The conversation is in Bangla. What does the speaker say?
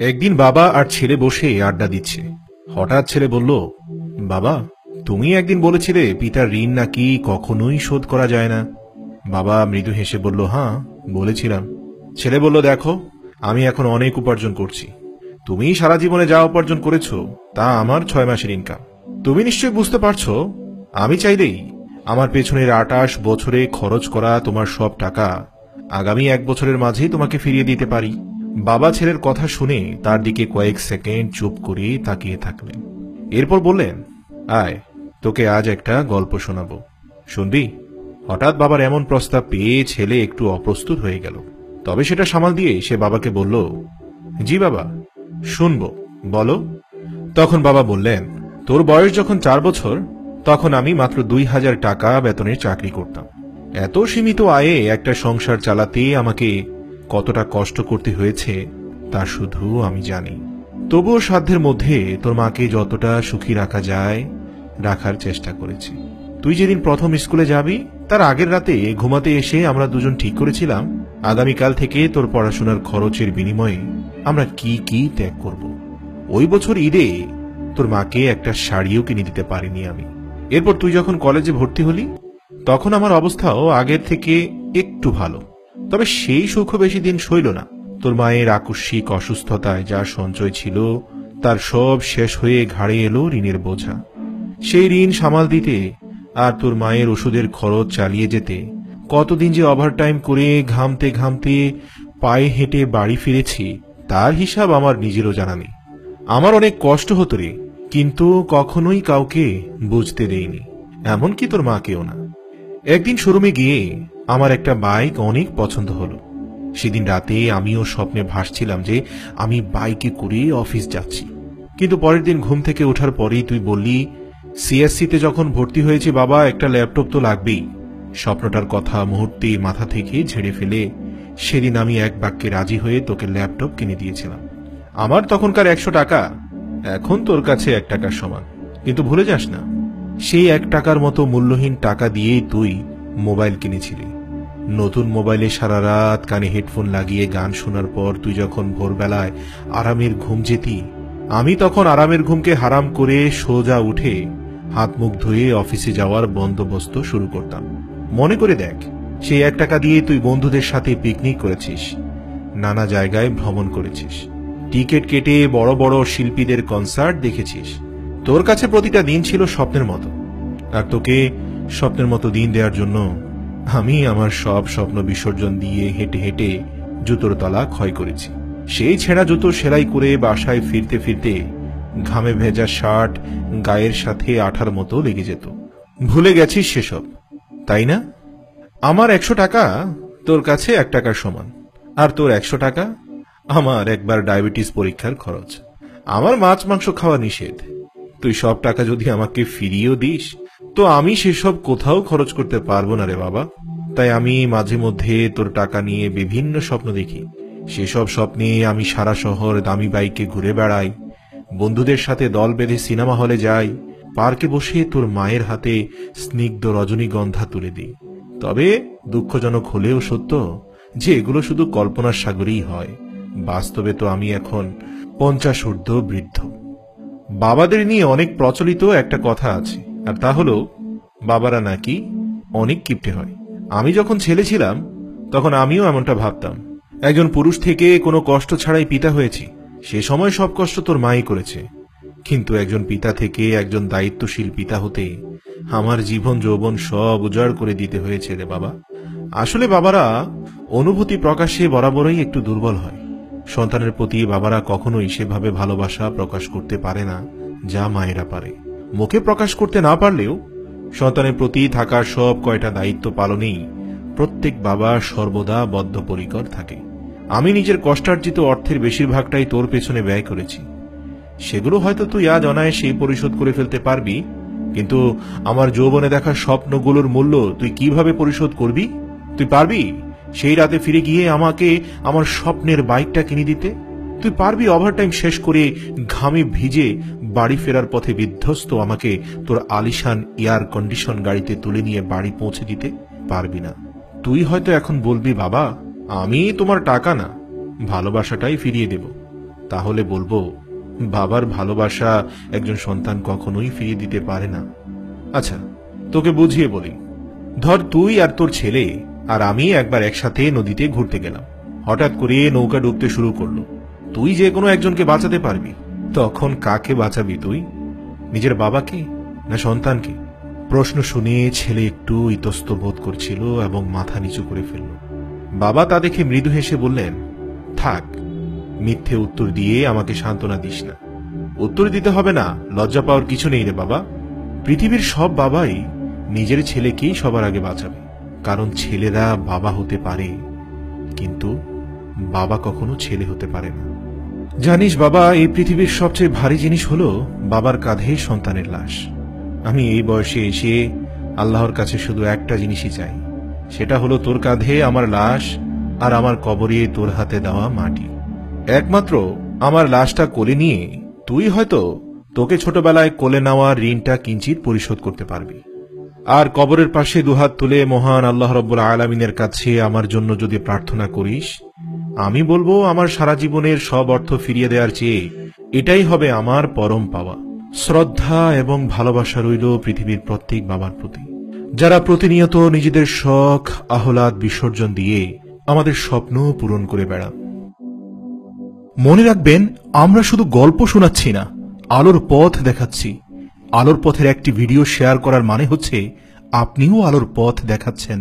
একদিন বাবা আর ছেলে বসে আড্ডা দিচ্ছে। হঠাৎ ছেলে বলল, বাবা, তুমি একদিন বলেছিলে পিতার ঋণ নাকি কখনোই শোধ করা যায় না। বাবা মৃদু হেসে বলল, হ্যাঁ বলেছিলাম। ছেলে বলল, দেখো, আমি এখন অনেক উপার্জন করছি। তুমি সারা জীবনে যা উপার্জন করেছো তা আমার 6 মাসের ইনকাম। তুমি নিশ্চয়ই বুঝতে পারছো আমি চাইলেই আমার পেছনের 28 বছরে খরচ করা তোমার সব টাকা আগামী 1 বছরের মাঝেই তোমাকে ফিরিয়ে দিতে পারি। বাবা ছেলের কথা শুনে তার দিকে কয়েক সেকেন্ড চুপ করে তাকিয়ে থাকলেন। এরপর বললেন, আয়, তোকে আজ একটা গল্প শোনাবো, শুনবি? হঠাৎ বাবার এমন প্রস্তাব পেয়ে ছেলে একটু অপ্রস্তুত হয়ে গেল। তবে সেটা সামাল দিয়ে সে বাবাকে বলল, জি বাবা, শুনবো, বলো। তখন বাবা বললেন, তোর বয়স যখন 4 বছর তখন আমি মাত্র 2000 টাকা বেতনের চাকরি করতাম। এত সীমিত আয়ে একটা সংসার চালাতে আমাকে কতটা কষ্ট করতে হয়েছে তা শুধু আমি জানি। তবুও সাধ্যের মধ্যে তোর মাকে যতটা সুখী রাখা যায় রাখার চেষ্টা করেছি। তুই যেদিন প্রথম স্কুলে যাবি তার আগের রাতে ঘুমাতে এসে আমরা দুজন ঠিক করেছিলাম আগামীকাল থেকে তোর পড়াশোনার খরচের বিনিময়ে আমরা কি কি ত্যাগ করব। ওই বছর ঈদে তোর মাকে একটা শাড়িও কিনে দিতে পারিনি আমি। এরপর তুই যখন কলেজে ভর্তি হলি তখন আমার অবস্থাও আগের থেকে একটু ভালো। তবে সেই সুখও বেশি দিন সইল না। তোর মায়ের আকস্মিক অসুস্থতায় যা সঞ্চয় ছিল তার সব শেষ হয়ে ঘাড়ে এলো ঋণের বোঝা। সেই ঋণ সামাল দিতে আর তোর মায়ের ওষুধের খরচ চালিয়ে যেতে কতদিন যে ওভারটাইম করে ঘামতে ঘামতে পায়ে হেঁটে বাড়ি ফিরেছি তার হিসাব আমার নিজেরও জানা নেই। আমার অনেক কষ্ট হতো রে, কিন্তু কখনোই কাউকে বুঝতে দেইনি, এমনকি তোর মাকেও না। একদিন শোরুমে গিয়ে আমার একটা বাইক অনেক পছন্দ হলো। সেদিন রাতে আমিও স্বপ্নে ভাসছিলাম যে আমি বাইকে করে অফিস যাচ্ছি। কিন্তু পরের দিন ঘুম থেকে ওঠার পরেই তুই বললি, সিএসসিতে যখন ভর্তি হয়েছে বাবা, একটা ল্যাপটপ তো লাগবেই। স্বপ্নটার কথা মুহূর্তে মাথা থেকে ঝেড়ে ফেলে সেদিন আমি এক বাক্যে রাজি হয়ে তোকে ল্যাপটপ কিনে দিয়েছিলাম। আমার তখনকার 100 টাকা এখন তোর কাছে 1 টাকার সমান। কিন্তু ভুলে যাস না, সেই 1 টাকার মতো মূল্যহীন টাকা দিয়েই তুই মোবাইল কিনেছিলি। নতুন মোবাইলে সারা রাত কানে হেডফোন লাগিয়ে গান শোনার পর তুই যখন ভোরবেলায় আরামের ঘুম যেতি, আমি তখন আরামের ঘুমকে হারাম করে সোজা উঠে হাত মুখ ধুয়ে অফিসে যাওয়ার বন্দোবস্ত শুরু করতাম। মনে করে দেখ, সেই 1 টাকা দিয়ে তুই বন্ধুদের সাথে পিকনিক করেছিস, নানা জায়গায় ভ্রমণ করেছিস, টিকিট কেটে বড় বড় শিল্পীদের কনসার্ট দেখেছিস। তোর কাছে প্রতিটা দিন ছিল স্বপ্নের মতো। আর তোকে স্বপ্নের মতো দিন দেওয়ার জন্য আমি আমার সব স্বপ্ন বিসর্জন দিয়ে হেঁটে হেঁটে জুতোর তলা ক্ষয় করেছি। সেই ছেঁড়া জুতো সেলাই করে বাসায় ফিরতে ফিরতে ঘামে ভেজা শার্ট গায়ের সাথে আঠার মতো লেগে যেত। ভুলে গেছিস সেসব, তাই না? আমার 100 টাকা তোর কাছে 1 টাকার সমান, আর তোর 100 টাকা আমার একবার ডায়াবেটিস পরীক্ষার খরচ। আমার মাছ মাংস খাওয়া নিষেধ। তুই সব টাকা যদি আমাকে ফিরিয়েও দিস তো আমি সেসব কোথাও খরচ করতে পারবো না রে বাবা। তাই আমি মাঝে মধ্যে তোর টাকা নিয়ে বিভিন্ন স্বপ্ন দেখি। সেসব স্বপ্নে আমি সারা শহর দামি বাইকে ঘুরে বেড়াই, বন্ধুদের সাথে দল বেঁধে সিনেমা হলে যাই, পার্কে বসে তোর মায়ের হাতে স্নিগ্ধ রজনীগন্ধা তুলে দিই। তবে দুঃখজনক হলেও সত্য যে এগুলো শুধু কল্পনার সাগরেই হয়। বাস্তবে তো আমি এখন 50 ঊর্ধ্ব বৃদ্ধ। বাবাদের নিয়ে অনেক প্রচলিত একটা কথা আছে, আর তা হলো বাবারা নাকি অনেক কিপটে হয়। আমি যখন ছেলে ছিলাম তখন আমিও এমনটা ভাবতাম। একজন পুরুষ থেকে কোনো কষ্ট ছাড়াই পিতা হয়েছি, সে সময় সব কষ্ট তোর মাই করেছে। কিন্তু একজন পিতা থেকে একজন দায়িত্বশীল পিতা হতে আমার জীবন যৌবন সব উজাড় করে দিতে হয়েছে রে বাবা। আসলে বাবারা অনুভূতি প্রকাশে বরাবরই একটু দুর্বল হয়। সন্তানের প্রতি বাবারা কখনোই সেভাবে ভালোবাসা প্রকাশ করতে পারে না যা মায়েরা পারে। মুখে প্রকাশ করতে না পারলেও সন্তানের প্রতি থাকা সব কয়টা দায়িত্ব পালনেই প্রত্যেক বাবা সর্বদা বদ্ধপরিকর থাকে। আমি নিজের কষ্টার্জিত অর্থের বেশিরভাগটাই তোর পেছনে ব্যয় করেছি। সেগুলো হয়তো তুই আজ অনায়াসে পরিশোধ করে ফেলতে পারবি, কিন্তু আমার যৌবনে দেখা স্বপ্নগুলোর মূল্য তুই কিভাবে পরিশোধ করবি? তুই পারবি সেই রাতে ফিরে গিয়ে আমাকে আমার স্বপ্নের বাইকটা কিনে দিতে? তুই পারবি ওভারটাইম শেষ করে ঘামে ভিজে বাড়ি ফেরার পথে বিধ্বস্ত আমাকে তোর আলিশান এয়ার কন্ডিশন গাড়িতে তুলে নিয়ে বাড়ি পৌঁছে দিতে? পারবি না। তুই হয়তো এখন বলবি, বাবা, আমি তোমার টাকা না, ভালোবাসাটাই ফিরিয়ে দেব। তাহলে বলবো বাবার ভালোবাসা একজন সন্তান কখনোই ফিরিয়ে দিতে পারে না। আচ্ছা, তোকে বুঝিয়ে বলি। ধর তুই আর তোর ছেলে আর আমি একবার একসাথে নদীতে ঘুরতে গেলাম। হঠাৎ করে নৌকা ডুবতে শুরু করলো। তুই যে কোনো একজনকে বাঁচাতে পারবি, তখন কাকে বাঁচাবি তুই? নিজের বাবাকে না সন্তানকে? প্রশ্ন শুনে ছেলে একটু ইতস্ত বোধ করছিল এবং মাথা নিচু করে ফেলল। বাবা তা দেখে মৃদু হেসে বললেন, থাক, মিথ্যে উত্তর দিয়ে আমাকে সান্ত্বনা দিস না। উত্তর দিতে হবে না, লজ্জা পাওয়ার কিছু নেই রে বাবা। পৃথিবীর সব বাবাই নিজের ছেলেকেই সবার আগে বাঁচাবে, কারণ ছেলেরা বাবা হতে পারে, কিন্তু বাবা কখনো ছেলে হতে পারে না। জানিস বাবা, এই পৃথিবীর সবচেয়ে ভারী জিনিস হলো বাবার কাঁধে সন্তানের লাশ। আমি এই বয়সে এসে আল্লাহর কাছে শুধু একটা জিনিসই চাই, সেটা হলো তোর কাঁধে আমার লাশ আর আমার কবরে তোর হাতে দেওয়া মাটি। একমাত্র আমার লাশটা কোলে নিয়ে তুই হয়তো তোকে ছোটবেলায় কোলে নেওয়া ঋণটা কিঞ্চিত পরিশোধ করতে পারবি। আর কবরের পাশে দুহাত তুলে মহান আল্লাহ রাব্বুল আলামিনের কাছে আমার জন্য যদি প্রার্থনা করিস, আমি বলবো আমার সারা জীবনের সব অর্থ ফিরিয়ে দেওয়ার চেয়ে এটাই হবে আমার পরম পাওয়া। শ্রদ্ধা এবং ভালোবাসা রইল পৃথিবীর প্রত্যেক বাবার প্রতি, যারা প্রতিনিয়ত নিজেদের শখ আহ্লাদ বিসর্জন দিয়ে আমাদের স্বপ্ন পূরণ করে বেড়ান। মনে রাখবেন, আমরা শুধু গল্প শোনাচ্ছি না, আলোর পথ দেখাচ্ছি। আলোর পথের একটি ভিডিও শেয়ার করার মানে হচ্ছে আপনিও আলোর পথ দেখাচ্ছেন।